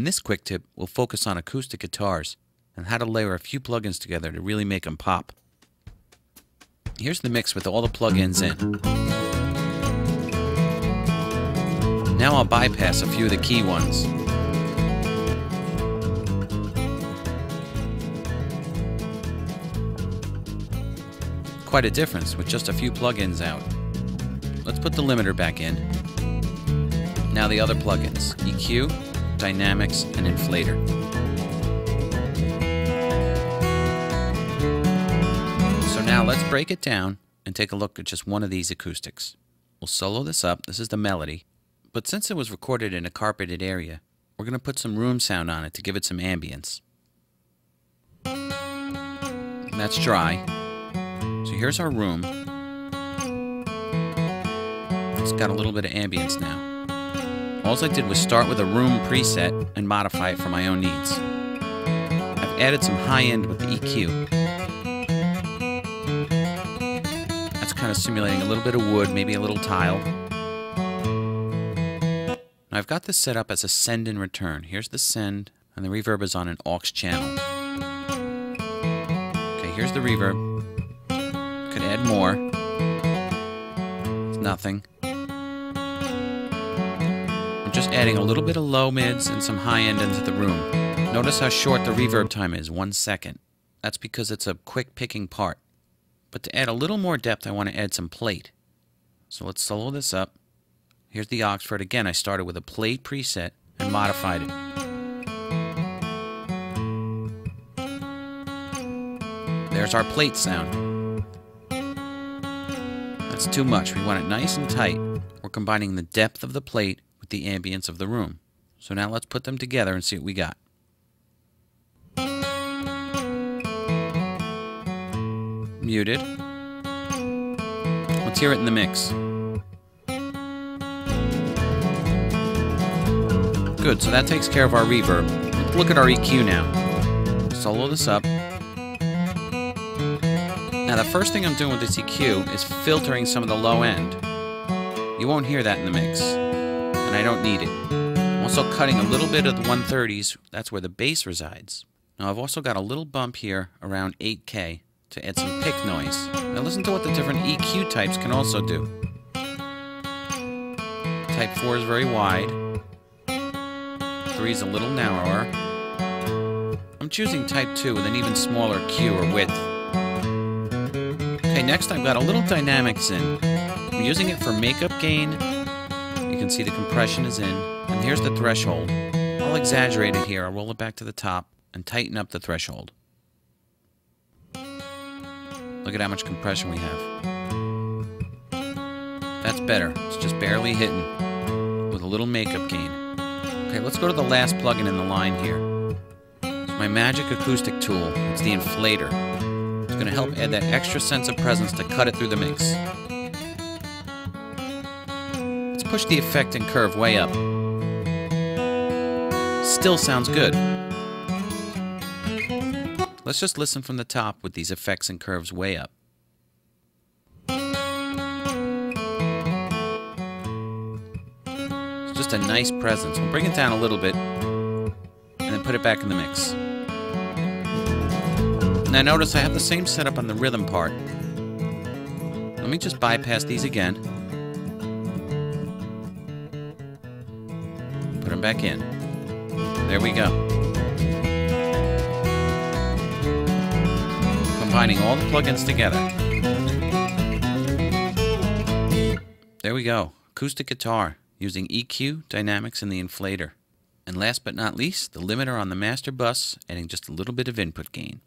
this quick tip, we'll focus on acoustic guitars and how to layer a few plugins together to really make them pop. Here's the mix with all the plugins in. Now I'll bypass a few of the key ones. Quite a difference with just a few plugins out. Let's put the limiter back in. Now the other plugins, EQ, Dynamics, and Inflator. So now let's break it down and take a look at just one of these acoustics. We'll solo this up. This is the melody. But since it was recorded in a carpeted area, we're going to put some room sound on it to give it some ambience. And that's dry. So here's our room. It's got a little bit of ambience now. All I did was start with a room preset and modify it for my own needs. I've added some high end with the EQ. That's kind of simulating a little bit of wood, maybe a little tile. Now I've got this set up as a send and return. Here's the send, and the reverb is on an aux channel. Okay, here's the reverb. Could add more. It's nothing. I'm just adding a little bit of low mids and some high end into the room. Notice how short the reverb time is, 1 second. That's because it's a quick picking part. But to add a little more depth, I want to add some plate. So let's solo this up. Here's the Oxford. Again, I started with a plate preset and modified it. There's our plate sound. That's too much. We want it nice and tight. We're combining the depth of the plate with the ambience of the room. So now let's put them together and see what we got. Muted. Let's hear it in the mix. Good, so that takes care of our reverb. Let's look at our EQ now. Solo this up. Now the first thing I'm doing with this EQ is filtering some of the low end. You won't hear that in the mix, and I don't need it. I'm also cutting a little bit of the 130s, that's where the bass resides. Now I've also got a little bump here around 8K to add some pick noise. Now listen to what the different EQ types can also do. Type 4 is very wide. 3 is a little narrower. I'm choosing Type 2 with an even smaller Q or width. Okay, next I've got a little dynamics in. I'm using it for makeup gain. You can see the compression is in. And here's the threshold. I'll exaggerate it here. I'll roll it back to the top and tighten up the threshold. Look at how much compression we have. That's better. It's just barely hitting with a little makeup gain. Okay, let's go to the last plugin in the line here. It's my magic acoustic tool. It's the Inflator. It's going to help add that extra sense of presence to cut it through the mix. Let's push the effect and curve way up. Still sounds good. Let's just listen from the top with these effects and curves way up. It's just a nice presence. We'll bring it down a little bit and then put it back in the mix. Now notice I have the same setup on the rhythm part. Let me just bypass these again. Put them back in. There we go. Combining all the plugins together. There we go. Acoustic guitar using EQ, Dynamics, and the Inflator. And last but not least, the limiter on the master bus, adding just a little bit of input gain.